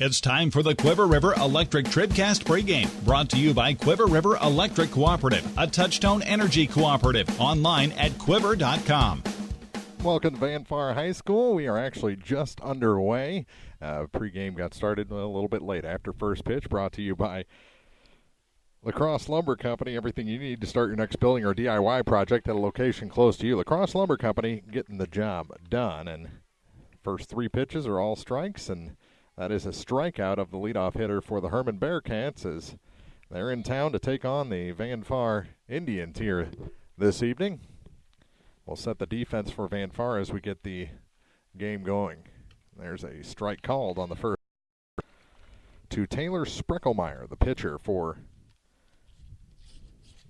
It's time for the Quiver River Electric TribCast pregame, brought to you by Quiver River Electric Cooperative, a Touchstone Energy cooperative, online at quiver.com. Welcome to Van Far High School. We are actually just underway. Pregame got started a little bit late after first pitch, brought to you by LaCrosse Lumber Company. Everything you need to start your next building or DIY project at a location close to you. LaCrosse Lumber Company, getting the job done. And first three pitches are all strikes, and that is a strikeout of the leadoff hitter for the Hermann Bearcats as they're in town to take on the Van Far Indians here this evening. We'll set the defense for Van Far as we get the game going. There's a strike called on the first to Taylor Sprecklemeyer, the pitcher for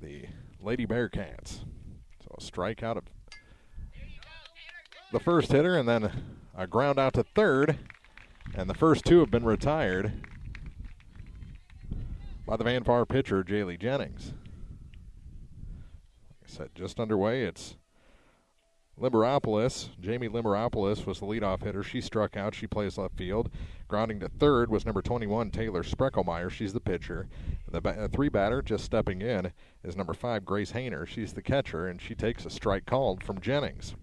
the Lady Bearcats. So a strikeout of the first hitter, and then a ground out to third. And the first two have been retired by the Van Far pitcher, Jaylee Jennings. Like I said, just underway. It's Liberopolis. Jamie Liberopolis was the leadoff hitter. She struck out. She plays left field. Grounding to third was number 21, Taylor Sprecklemeyer. She's the pitcher. The three batter just stepping in is number 5, Grace Hayner. She's the catcher, and she takes a strike called from Jennings.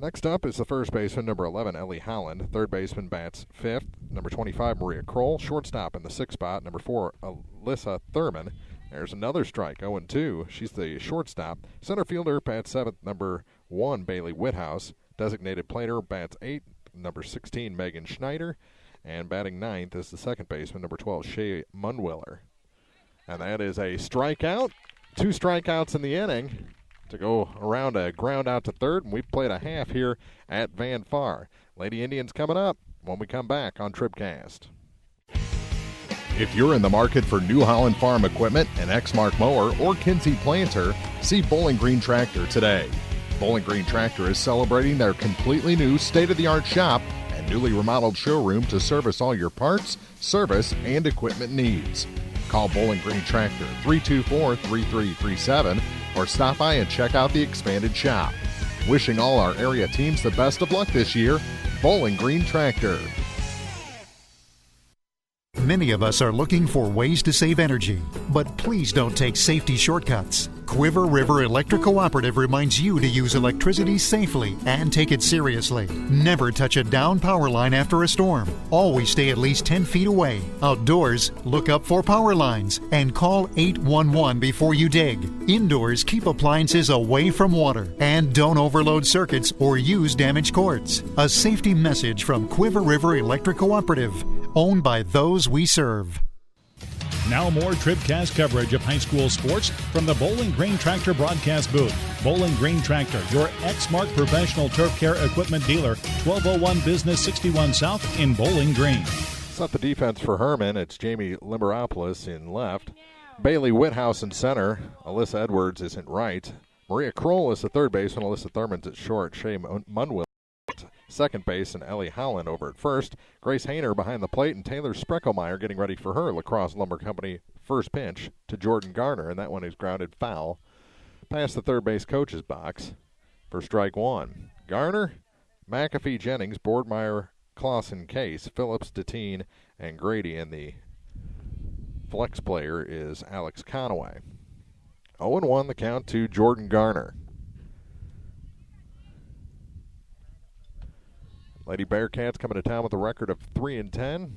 Next up is the first baseman, number 11, Ellie Holland. Third baseman bats fifth, number 25, Maria Kroll. Shortstop in the sixth spot, number 4, Alyssa Thurman. There's another strike, 0-2. She's the shortstop. Center fielder bats seventh, number 1, Bailey Whithouse. Designated player bats eighth, number 16, Megan Schneider. And batting ninth is the second baseman, number 12, Shay Munwiller. And that is a strikeout. 2 strikeouts in the inning to go around a ground out to third, and we've played a half here at Van Far. Lady Indians coming up when we come back on TribCast. If you're in the market for New Holland Farm equipment, an Exmark mower, or Kinsey planter, see Bowling Green Tractor today. Bowling Green Tractor is celebrating their completely new state-of-the-art shop and newly remodeled showroom to service all your parts, service, and equipment needs. Call Bowling Green Tractor 324-3337 or stop by and check out the expanded shop. Wishing all our area teams the best of luck this year, Bowling Green Tractor. Many of us are looking for ways to save energy, but please don't take safety shortcuts. Quiver River Electric Cooperative reminds you to use electricity safely and take it seriously. Never touch a down power line after a storm. Always stay at least 10 feet away. Outdoors, look up for power lines and call 811 before you dig. Indoors, keep appliances away from water and don't overload circuits or use damaged cords. A safety message from Quiver River Electric Cooperative, owned by those we serve. Now more TribCast coverage of high school sports from the Bowling Green Tractor broadcast booth. Bowling Green Tractor, your Exmark professional turf care equipment dealer, 1201 Business 61 South in Bowling Green. Set the defense for Hermann. It's Jamie Liberopolis in left. Bailey Whithouse in center. Alyssa Edwards is in right. Maria Kroll is the third baseman. Alyssa Thurman's at short. Shay Munwell second base, and Ellie Holland over at first. Grace Hayner behind the plate, and Taylor Sprecklemeyer getting ready for her LaCrosse Lumber Company first pitch to Jordan Garner, and that one is grounded foul past the third base coach's box for strike one. Garner, McAfee, Jennings, Boardmeyer, Clausen, Case, Phillips, Deteen, and Grady, and the flex player is Alex Conaway. 0-1 the count to Jordan Garner. Lady Bearcats coming to town with a record of 3-10.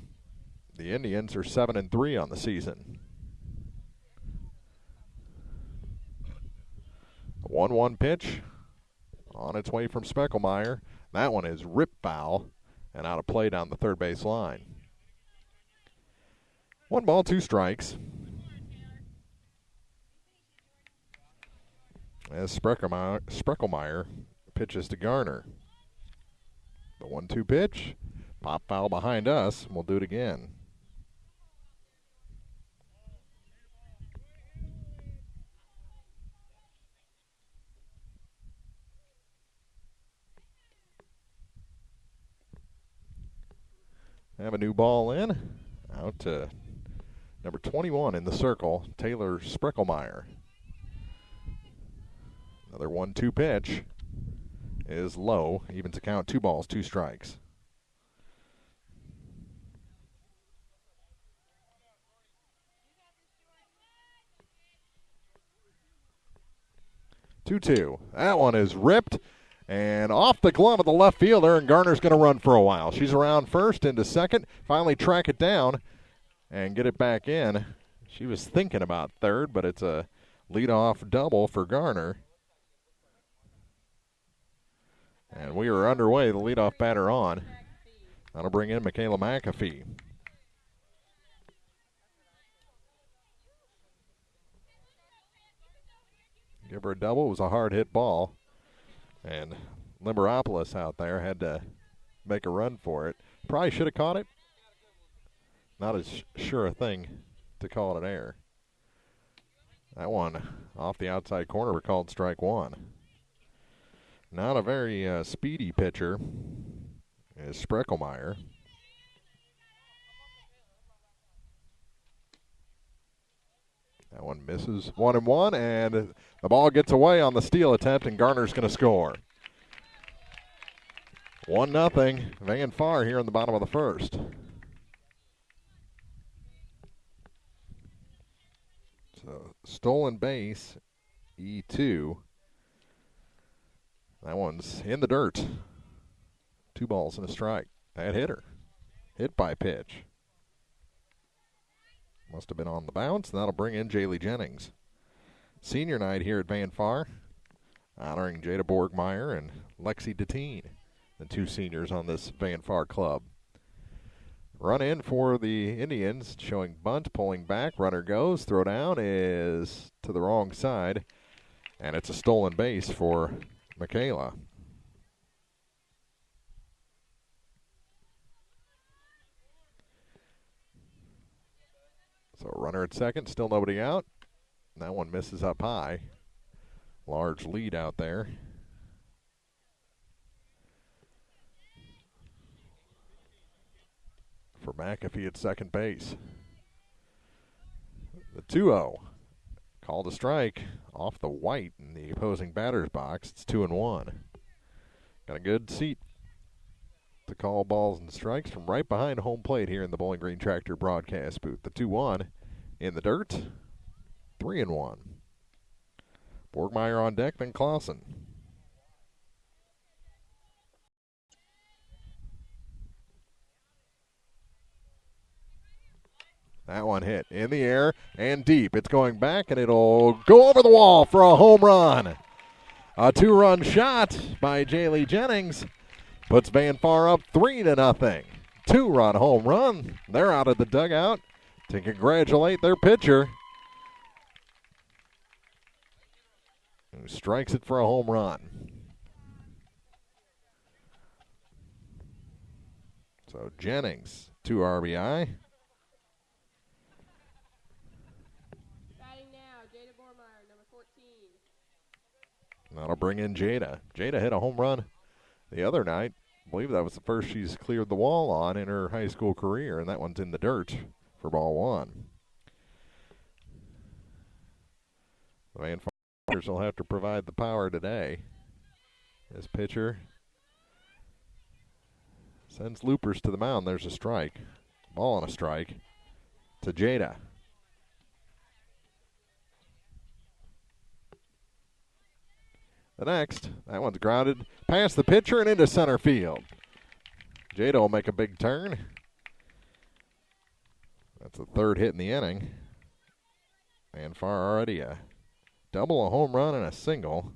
The Indians are 7-3 on the season. 1-1 pitch on its way from Sprecklemeyer. That one is rip foul and out of play down the third base line. 1 ball, 2 strikes. As Sprecklemeyer pitches to Garner. The 1-2 pitch, pop foul behind us, and we'll do it again. Have a new ball in, out to number 21 in the circle, Taylor Sprecklemeyer. Another 1-2 pitch is low, even to count 2 balls, 2 strikes. 2-2. That one is ripped and off the glove of the left fielder, and Garner's going to run for a while. She's around first into second, finally track it down and get it back in. She was thinking about third, but it's a leadoff double for Garner. And we are underway, the leadoff batter on. That'll bring in Michaela McAfee. Give her a double. It was a hard hit ball. And Limberopolis out there had to make a run for it. Probably should have caught it. Not as sure a thing to call it an error. That one off the outside corner, we called strike one. Not a very speedy pitcher is Spreckelmeyer. That one misses 1-1, and the ball gets away on the steal attempt, and Garner's going to score. 1-0, Van Far here in the bottom of the first. So stolen base, E2. That one's in the dirt. 2 balls and a strike. That hit her. Hit by pitch. Must have been on the bounce, and that'll bring in Jaylee Jennings. Senior night here at Van Far, honoring Jada Borgmeyer and Lexi Deteen, the 2 seniors on this Van Far club. Run in for the Indians, showing bunt, pulling back, runner goes, throw down is to the wrong side, and it's a stolen base for Michaela. So runner at second, still nobody out. That one misses up high. Large lead out there. For McAfee at second base. The 2-0. Called a strike off the white in the opposing batter's box. It's 2-1. Got a good seat to call balls and strikes from right behind home plate here in the Bowling Green Tractor broadcast booth. The 2-1 in the dirt, 3-1. Borgmeyer on deck, then Clausen. That one hit in the air and deep. It's going back, and it'll go over the wall for a home run. A 2-run shot by Jaylee Jennings puts Van Far up 3-0. 2-run home run. They're out of the dugout to congratulate their pitcher, who strikes it for a home run. So Jennings, 2 RBI. Batting now, Jada Borgmeyer, number 14. That'll bring in Jada. Jada hit a home run the other night. I believe that was the first she's cleared the wall on in her high school career, and that one's in the dirt for ball one. The Van Fighters will have to provide the power today. This pitcher sends loopers to the mound. There's a strike. Ball on a strike to Jada. The next, that one's grounded past the pitcher and into center field. Jada will make a big turn. That's the 3rd hit in the inning. Van Far already a double, a home run, and a single.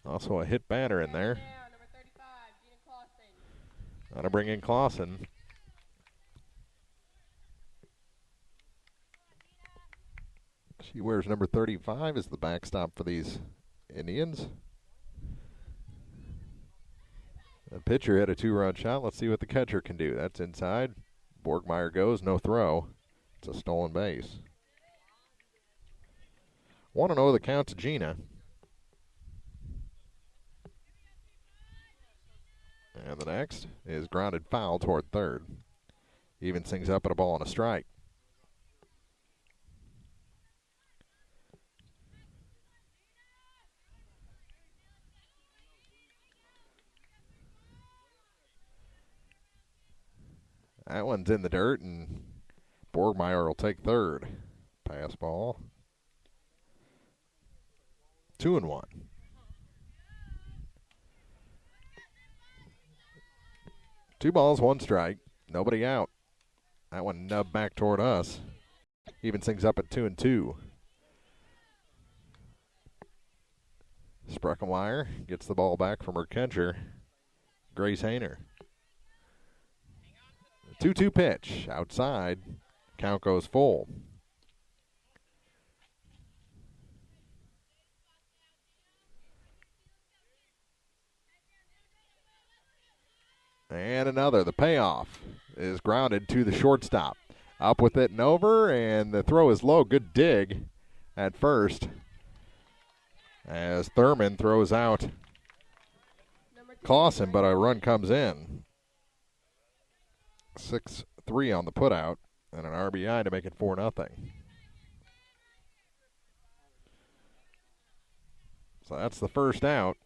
Also a hit batter in there. Number 35, Gina Clausen. That'll bring in Clausen. She wears number 35 as the backstop for these Indians. The pitcher hit a 2-run shot. Let's see what the catcher can do. That's inside. Borgmeyer goes, no throw. It's a stolen base. 1-0 the count to Gina. And the next is grounded foul toward third. Evens things up at a ball and a strike. That one's in the dirt, and Borgmeyer will take third. Pass ball. 2-1. 2 balls, 1 strike. Nobody out. That one nubbed back toward us. Evens things up at 2-2. Spreckelmeyer gets the ball back from her catcher, Grace Hayner. 2-2 pitch. Outside. Count goes full. And another. The payoff is grounded to the shortstop. Up with it and over, and the throw is low. Good dig at first as Thurman throws out Clausen, but a run comes in. 6-3 on the putout, and an RBI to make it 4-0. So that's the first out.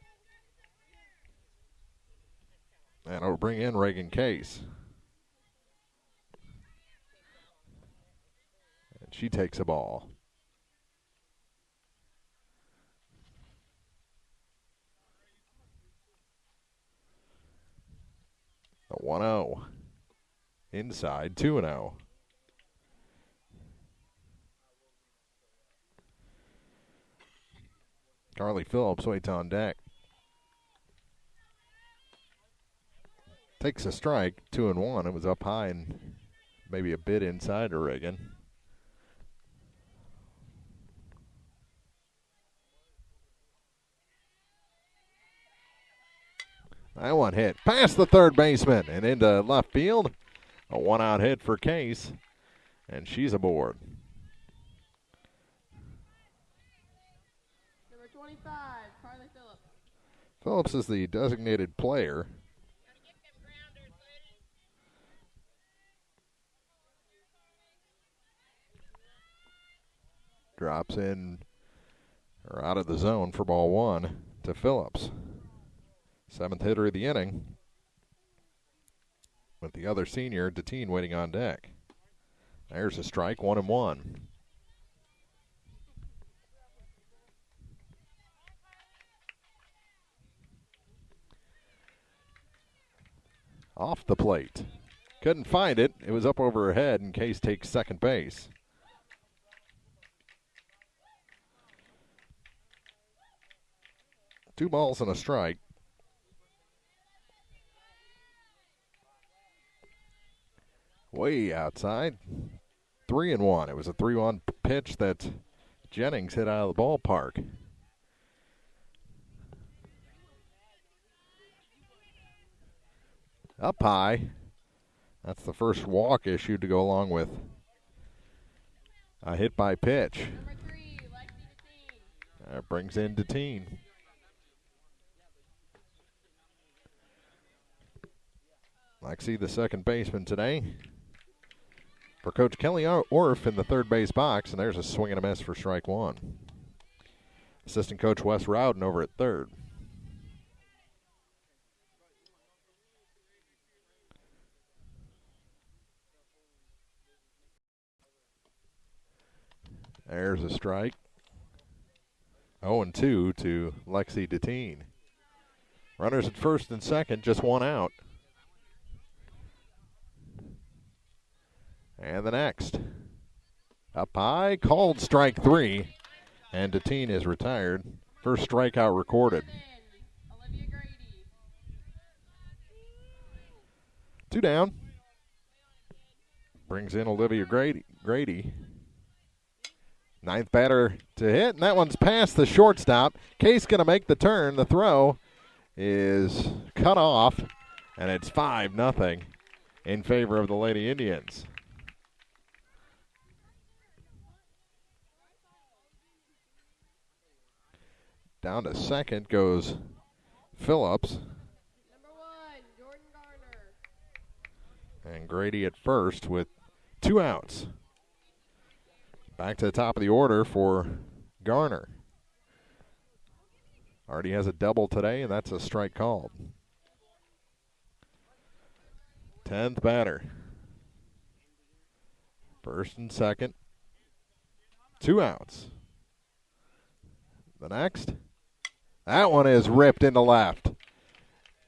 And it'll bring in Reagan Case. And she takes a ball. The 1-0. Inside, 2-0. Carly Phillips waits on deck. Takes a strike, 2-1. It was up high and maybe a bit inside to Reagan. That one hit past the third baseman and into left field. A 1-out hit for Case, and she's aboard. Number 25, Carly Phillips. Phillips is the designated player. Drops in or out of the zone for ball 1 to Phillips. 7th hitter of the inning, with the other senior, Deteen, waiting on deck. There's a strike, 1-1. Off the plate. Couldn't find it. It was up over her head, and Case takes second base. Two balls and a strike. Way outside. 3-1. It was a 3-1 pitch that Jennings hit out of the ballpark. Up high. That's the first walk issued to go along with a hit by pitch. Number 3, Lexi Deteen. That brings in Deteen. Lexi, the second baseman today for Coach Kelly Orff in the third base box, and there's a swing and a miss for strike 1. Assistant Coach Wes Rowden over at third. There's a strike. 0-2 to Lexi Deteen. Runners at first and second, just 1 out. And the next. Up high, called strike 3. And Deteen is retired. First strikeout recorded. Olivia Grady. 2 down. Brings in Olivia Grady. Ninth batter to hit, and that one's past the shortstop. Case going to make the turn. The throw is cut off, and it's 5-0 in favor of the Lady Indians. Down to second goes Phillips. Number 1, Jordan Garner. And Grady at first with 2 outs. Back to the top of the order for Garner. Already has a double today, and that's a strike called. 10th batter. First and second. 2 outs. The next. That one is ripped into left.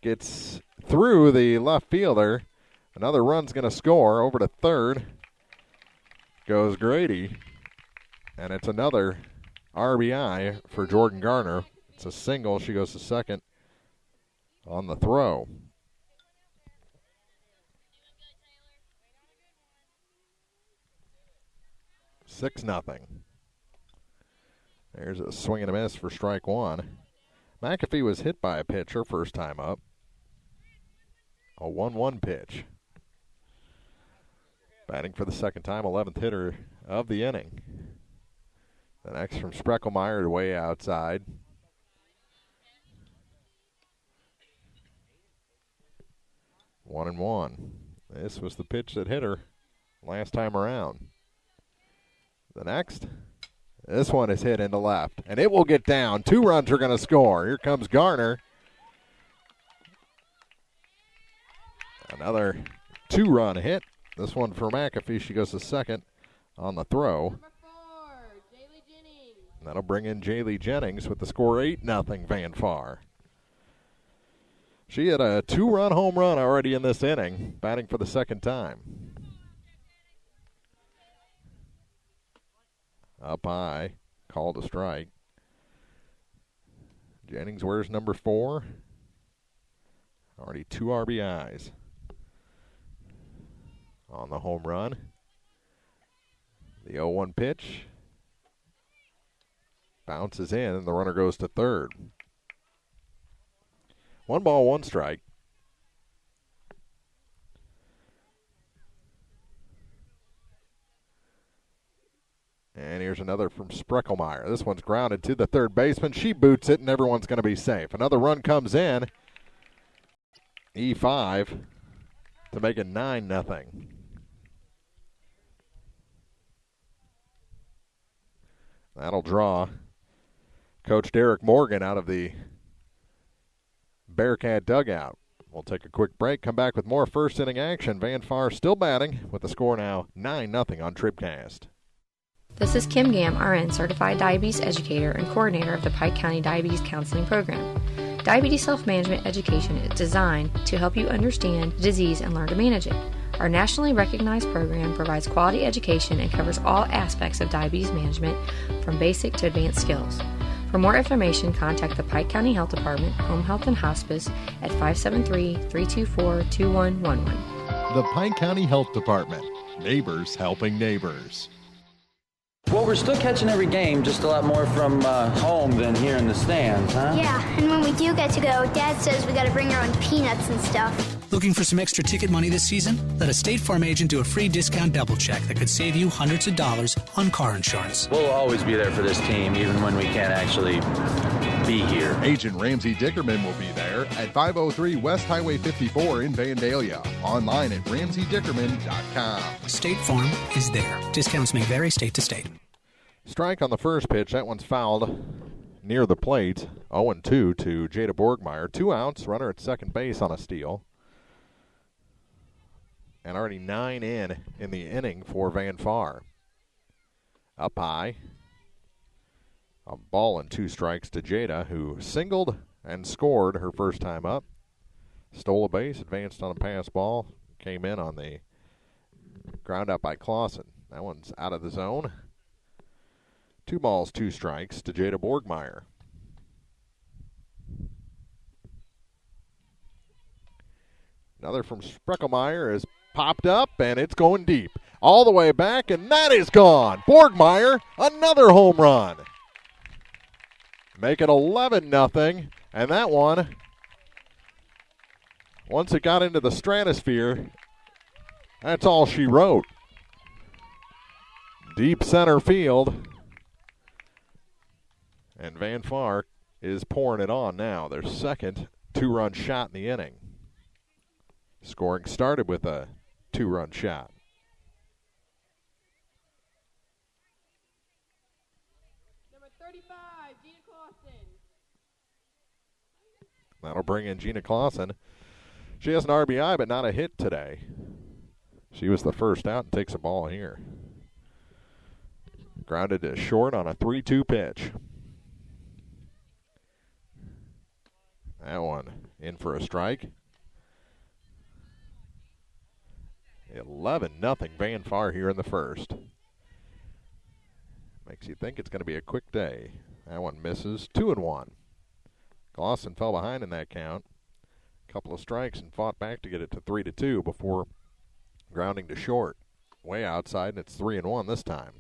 Gets through the left fielder. Another run's going to score. Over to third goes Grady. And it's another RBI for Jordan Garner. It's a single. She goes to second on the throw. Six nothing. There's a swing and a miss for strike one. McAfee was hit by a pitcher first time up. A 1-1 pitch. Batting for the second time, 11th hitter of the inning. The next from Spreckelmeyer way outside. One and one. This was the pitch that hit her last time around. The next, this one is hit into left, and it will get down. 2 runs are going to score. Here comes Garner. Another 2-run hit. This one for McAfee. She goes to second on the throw. Number 4, Jaylee Jennings. That'll bring in Jaylee Jennings with the score 8-0 Van Far. She had a 2-run home run already in this inning, batting for the second time. Up high, called a strike. Jennings wears number 4. Already 2 RBIs on the home run. The 0-1 pitch bounces in, and the runner goes to third. 1 ball, 1 strike. And here's another from Spreckelmeyer. This one's grounded to the third baseman. She boots it, and everyone's going to be safe. Another run comes in. E5 to make it 9-0. That'll draw Coach Derek Morgan out of the Bearcat dugout. We'll take a quick break, come back with more first inning action. Van Far still batting with the score now 9-0 on TribCast. This is Kim Gam, RN, Certified Diabetes Educator and Coordinator of the Pike County Diabetes Counseling Program. Diabetes self-management education is designed to help you understand the disease and learn to manage it. Our nationally recognized program provides quality education and covers all aspects of diabetes management, from basic to advanced skills. For more information, contact the Pike County Health Department, Home Health and Hospice at 573-324-2111. The Pike County Health Department. Neighbors helping neighbors. Well, we're still catching every game, just a lot more from home than here in the stands, huh? Yeah, and when we do get to go, Dad says we got to bring our own peanuts and stuff. Looking for some extra ticket money this season? Let a State Farm agent do a free discount double check that could save you hundreds of dollars on car insurance. We'll always be there for this team, even when we can't actually be here. Agent Ramsey Dickerman will be there at 503 West Highway 54 in Vandalia. Online at RamseyDickerman.com. State Farm is there. Discounts may vary state to state. Strike on the first pitch. That one's fouled near the plate. 0-2 to Jada Borgmeyer. 2 outs. Runner at second base on a steal. And already 9 in the inning for Van Far. Up high. A ball and 2 strikes to Jada, who singled and scored her first time up. Stole a base, advanced on a pass ball, came in on the ground out by Clausen. That one's out of the zone. 2 balls, 2 strikes to Jada Borgmeyer. Another from Spreckelmeyer is popped up, and it's going deep. All the way back, and that is gone. Borgmeyer, another home run. Make it 11-0, and that one, once it got into the stratosphere, that's all she wrote. Deep center field. And Van Far is pouring it on now. Their second 2-run shot in the inning. Scoring started with a 2-run shot. Number 35, Gina Clausen. That'll bring in Gina Clausen. She has an RBI, but not a hit today. She was the first out and takes a ball here. Grounded to short on a 3-2 pitch. That one in for a strike. 11-0 Van Far here in the first. Makes you think it's going to be a quick day. That one misses. 2-1. Glosson fell behind in that count. Couple of strikes and fought back to get it to 3-2 before grounding to short. Way outside, and it's 3-1 this time.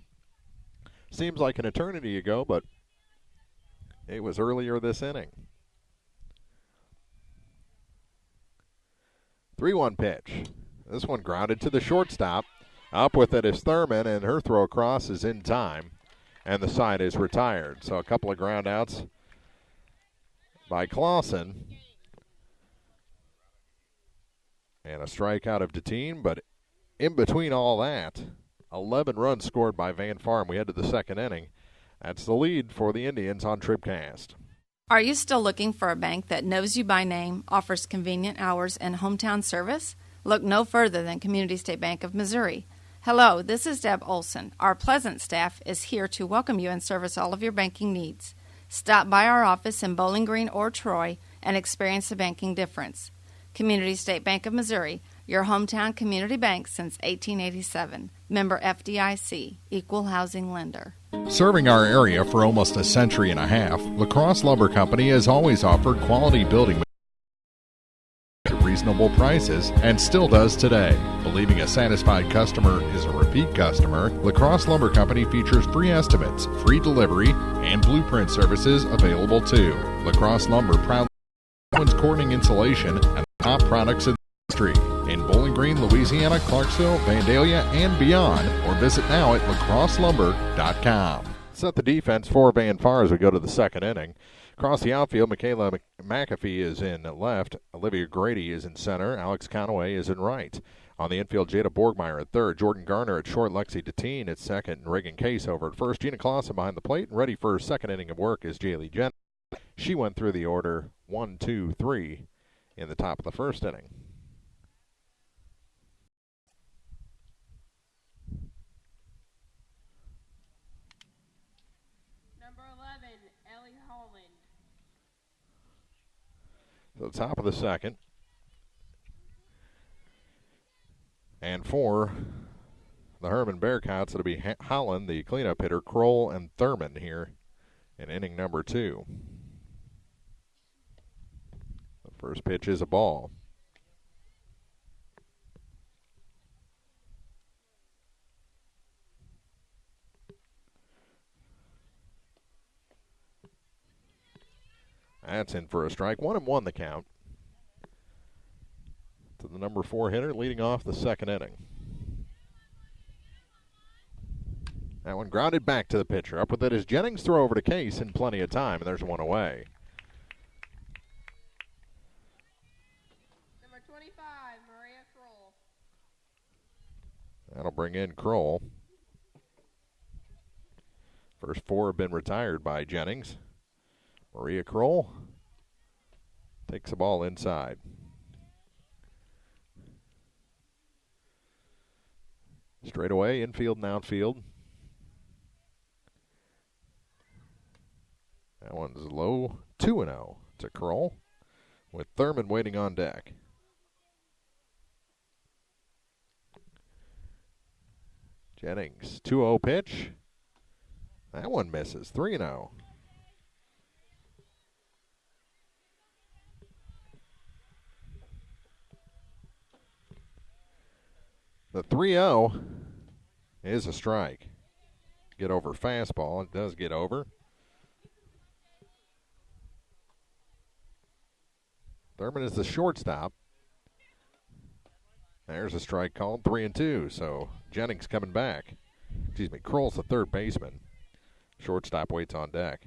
Seems like an eternity ago, but it was earlier this inning. 3-1 pitch. This one grounded to the shortstop. Up with it is Thurman, and her throw across is in time, and the side is retired. So a couple of ground outs by Clausen. And a strikeout of Deteen, but in between all that, 11 runs scored by Van Farm. We head to the second inning. That's the lead for the Indians on TribCast. Are you still looking for a bank that knows you by name, offers convenient hours, and hometown service? Look no further than Community State Bank of Missouri. Hello, this is Deb Olson. Our pleasant staff is here to welcome you and service all of your banking needs. Stop by our office in Bowling Green or Troy and experience the banking difference. Community State Bank of Missouri, your hometown community bank since 1887. Member FDIC, equal housing lender. Serving our area for almost a century and a half, La Crosse Lumber Company has always offered quality building at reasonable prices and still does today. Believing a satisfied customer is a repeat customer, La Crosse Lumber Company features free estimates, free delivery, and blueprint services available too. La Crosse Lumber proudly owns Corning Insulation and top products in the industry. In Bowling Green, Louisiana, Clarksville, Vandalia, and beyond, or visit now at lacrosselumber.com. Set the defense for Van Far as we go to the second inning. Across the outfield, Michaela McAfee is in left, Olivia Grady is in center, Alex Conaway is in right. On the infield, Jada Borgmeyer at third, Jordan Garner at short, Lexi Deteen at second, and Reagan Case over at first. Gina Clausen behind the plate, and ready for her second inning of work is Jaylee Jennings. She went through the order 1, 2, 3 in the top of the first inning. So top of the second. And for the Hermann Bearcats, it'll be Holland, the cleanup hitter, Kroll, and Thurman here in inning number 2. The first pitch is a ball. That's in for a strike. 1-1 the count. To the number 4 hitter leading off the second inning. That one grounded back to the pitcher. Up with it is Jennings. Throw over to Case in plenty of time, and there's one away. Number 25, Maria Kroll. That'll bring in Kroll. First 4 have been retired by Jennings. Maria Kroll takes the ball inside. Straight away, infield and outfield. That one's low, 2-0 to Kroll, with Thurman waiting on deck. Jennings, 2-0 pitch. That one misses, 3-0. The 3-0 is a strike. Get over fastball. It does get over. Thurman is the shortstop. There's a strike called, 3-2. So Jennings coming back. Excuse me, Kroll's the third baseman. Shortstop waits on deck.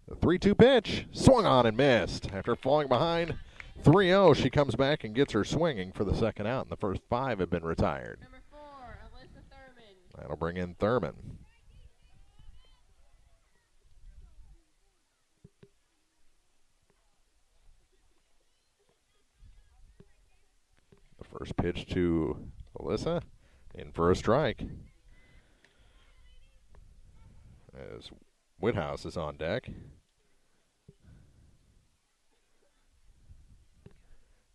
The 3-2 pitch swung on and missed. After falling behind 3-0, she comes back and gets her swinging for the second out, and the first 5 have been retired. Number 4, Alyssa Thurman. That'll bring in Thurman. The first pitch to Alyssa, in for a strike. As Whithouse is on deck.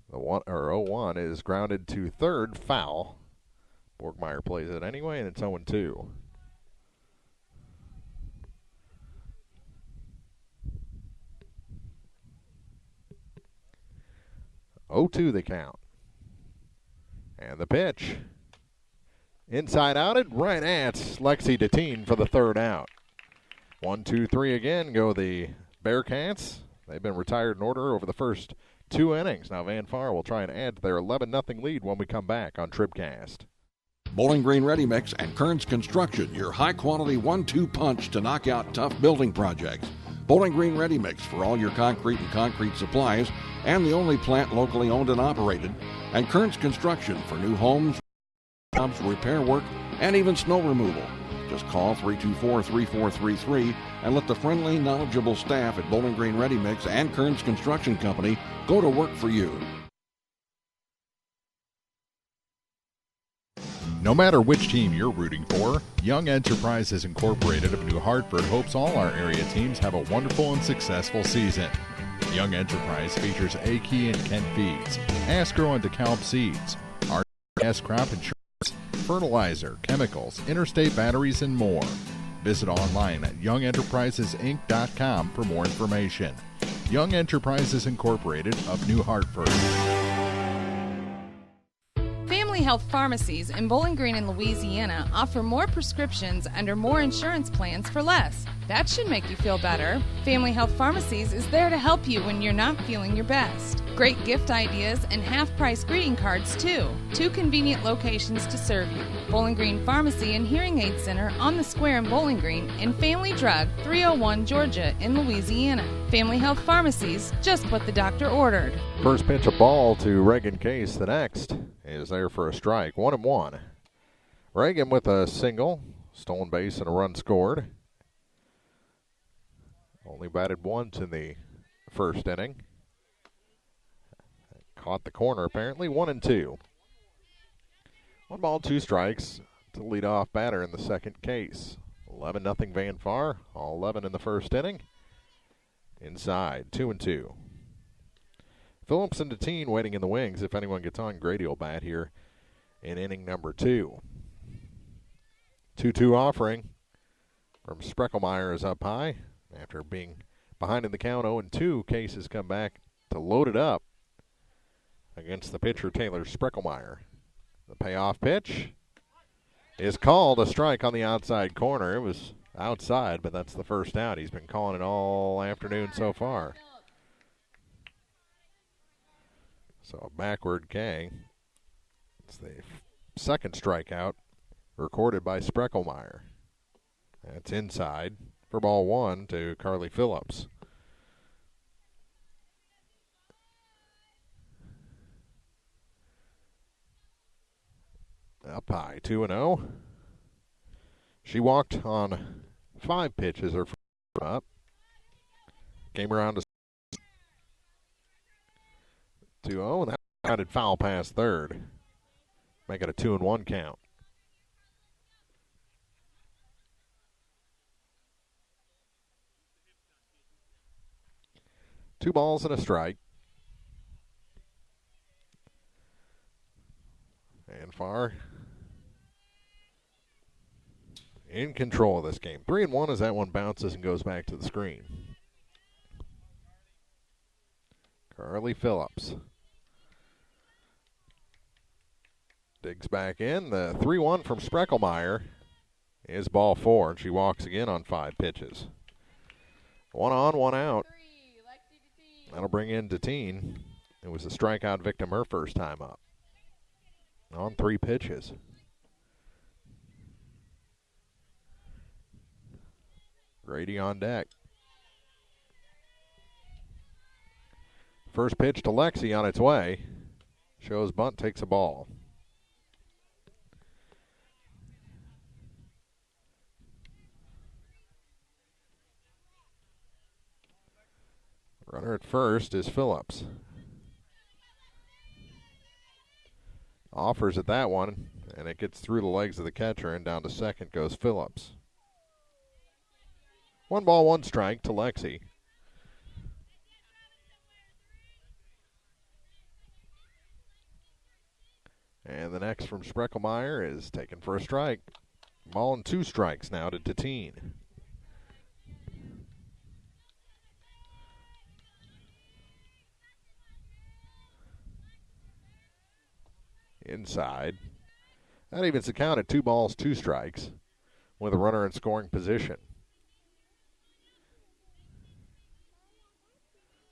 The 0-1 is grounded to third, foul. Borgmeyer plays it anyway, and it's 0-2. 0-2 the count. And the pitch. Inside outed, right at Lexi Deteen for the third out. 1-2-3 again go the Bearcats. They've been retired in order over the first 2 innings. Now Van Far will try and add to their 11-0 lead when we come back on TribCast. Bowling Green Ready Mix and Kearns Construction, your high-quality 1-2 punch to knock out tough building projects. Bowling Green Ready Mix for all your concrete and concrete supplies, and the only plant locally owned and operated. And Kearns Construction for new homes, jobs, repair work, and even snow removal. Just call 324-3433 and let the friendly, knowledgeable staff at Bowling Green Ready Mix and Kearns Construction Company go to work for you. No matter which team you're rooting for, Young Enterprises Incorporated of New Hartford hopes all our area teams have a wonderful and successful season. Young Enterprise features A-Key and Kent Feeds, Asgrow and DeKalb Seeds, RS Crop Insurance, fertilizer, chemicals, interstate batteries, and more. Visit online at youngenterprisesinc.com for more information. Young Enterprises Incorporated of New Hartford. Family Health Pharmacies in Bowling Green and Louisiana offer more prescriptions under more insurance plans for less. That should make you feel better. Family Health Pharmacies is there to help you when you're not feeling your best. Great gift ideas and half-price greeting cards, too. 2 convenient locations to serve you. Bowling Green Pharmacy and Hearing Aid Center on the Square in Bowling Green, and Family Drug, 301 Georgia in Louisiana. Family Health Pharmacies, just what the doctor ordered. First pitch, a ball to Reagan Case. The next is there for a strike. 1-1. Reagan with a single, stolen base, and a run scored. Only batted once in the first inning. Caught the corner, apparently. 1-2. 1 ball, 2 strikes to lead off batter in the second case. 11-0 Van Far. All 11 in the first inning. Inside, 2-2. Phillips and Deteen waiting in the wings. If anyone gets on, Grady will bat here in inning number 2. 2-2 offering from Spreckelmeyer is up high. After being behind in the count, 0-2, Case has come back to load it up against the pitcher, Taylor Spreckelmeyer. The payoff pitch is called a strike on the outside corner. It was outside, but that's the first out. He's been calling it all afternoon so far. So a backward K. It's the second strikeout recorded by Spreckelmeyer. That's inside for ball 1 to Carly Phillips. Up high, 2-0. She walked on 5 pitches. Her first up. Came around to 2-0, and that grounded foul past third. Make it a 2-1 count. Two balls and a strike. And Far in control of this game. 3-1 as that one bounces and goes back to the screen. Carly Phillips digs back in. The 3-1 from Spreckelmeyer is ball 4, and she walks again on 5 pitches. 1 on, 1 out. That'll bring in Deteen. It was a strikeout victim her first time up. On 3 pitches. Grady on deck. First pitch to Lexi on its way. Shows bunt, takes a ball. Runner at first is Phillips. Offers at that one, and it gets through the legs of the catcher, and down to second goes Phillips. 1 ball, 1 strike to Lexi. And the next from Spreckelmeyer is taken for a strike. Ball and 2 strikes now to Tatine. Inside. That evens the count at 2 balls, 2 strikes with a runner in scoring position.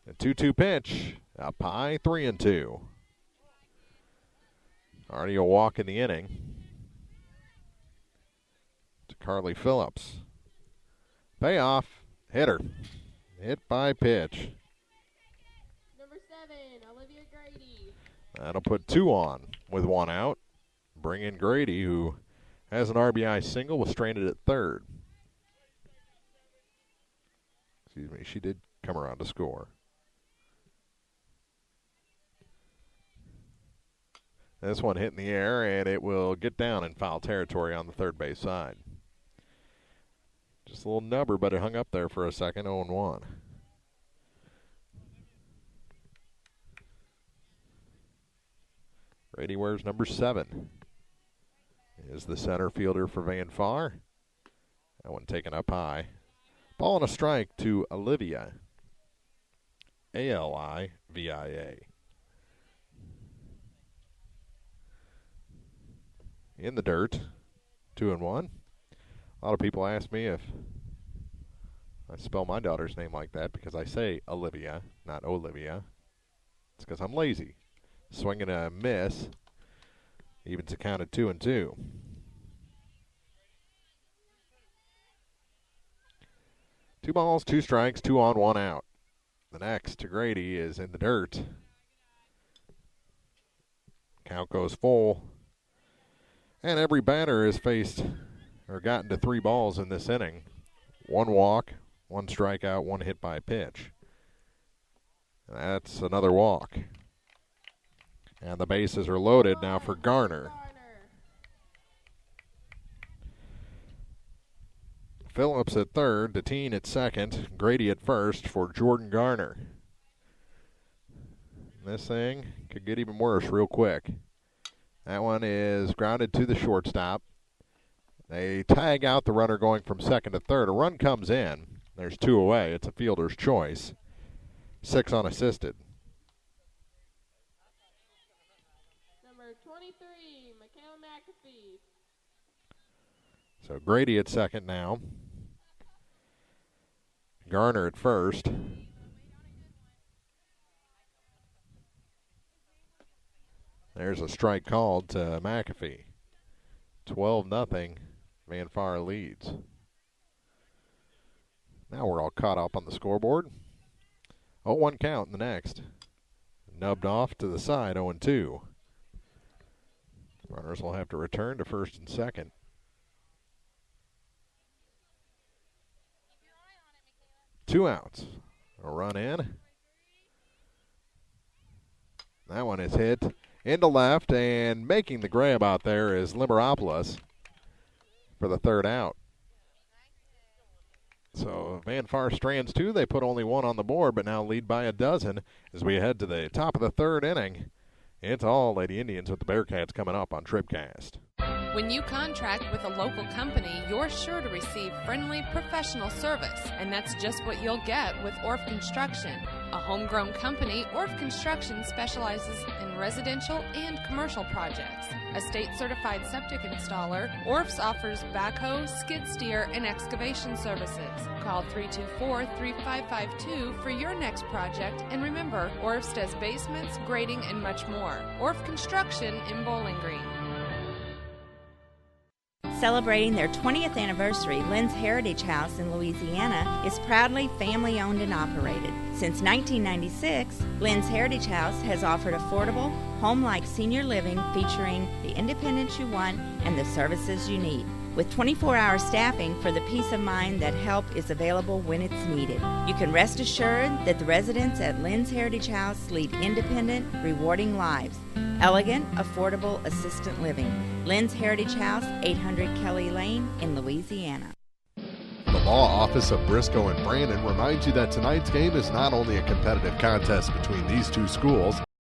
A 2-2 pitch. Up high, 3-2. Already a walk in the inning to Carly Phillips. Payoff, hitter. Hit by pitch. Number 7, Olivia Grady. That'll put 2 on with 1 out. Bring in Grady, who has an RBI single, was stranded at third. Excuse me, she did come around to score. This one hit in the air, and it will get down in foul territory on the third base side. Just a little nubber, but it hung up there for a second, 0-1. Grady wears number 7. Is the center fielder for Van Far. That one taken up high. Ball and a strike to Olivia. Alivia. In the dirt, 2-1. A lot of people ask me if I spell my daughter's name like that because I say Olivia, not Olivia. It's because I'm lazy. Swing and a miss. Evens the count at 2-2. Two balls, 2 strikes, 2 on, 1 out. The next to Grady is in the dirt. Count goes full. And every batter has faced or gotten to 3 balls in this inning. 1 walk, 1 strikeout, 1 hit by pitch. That's another walk. And the bases are loaded now for Garner. Phillips at third, Tatine at second, Grady at first for Jordan Garner. This thing could get even worse real quick. That one is grounded to the shortstop. They tag out the runner going from second to third. A run comes in. There's 2 away. It's a fielder's choice. 6 unassisted. Number 23, Michaela McAfee. So Grady at second now. Garner at first. There's a strike called to McAfee. 12-0. Van Far leads. Now we're all caught up on the scoreboard. 0-1 count in the next. Nubbed off to the side, 0-2. Runners will have to return to first and second. Two outs. A run in. That one is hit into left, and making the grab out there is Limeropoulos for the third out. So Van Far strands 2. They put only 1 on the board, but now lead by a dozen as we head to the top of the third inning. It's all Lady Indians with the Bearcats coming up on TribCast. When you contract with a local company, you're sure to receive friendly, professional service, and that's just what you'll get with Orff Construction. A homegrown company, Orff Construction specializes in residential and commercial projects. A state-certified septic installer, Orff's offers backhoe, skid steer, and excavation services. Call 324-3552 for your next project, and remember, Orff's does basements, grading, and much more. Orff Construction in Bowling Green. Celebrating their 20th anniversary, Lynn's Heritage House in Louisiana is proudly family-owned and operated. Since 1996, Lynn's Heritage House has offered affordable, home-like senior living featuring the independence you want and the services you need. With 24-hour staffing for the peace of mind that help is available when it's needed. You can rest assured that the residents at Lynn's Heritage House lead independent, rewarding lives. Elegant, affordable assisted living. Lynn's Heritage House, 800 Kelly Lane in Louisiana. The Law Office of Briscoe and Brandon reminds you that tonight's game is not only a competitive contest between these two schools,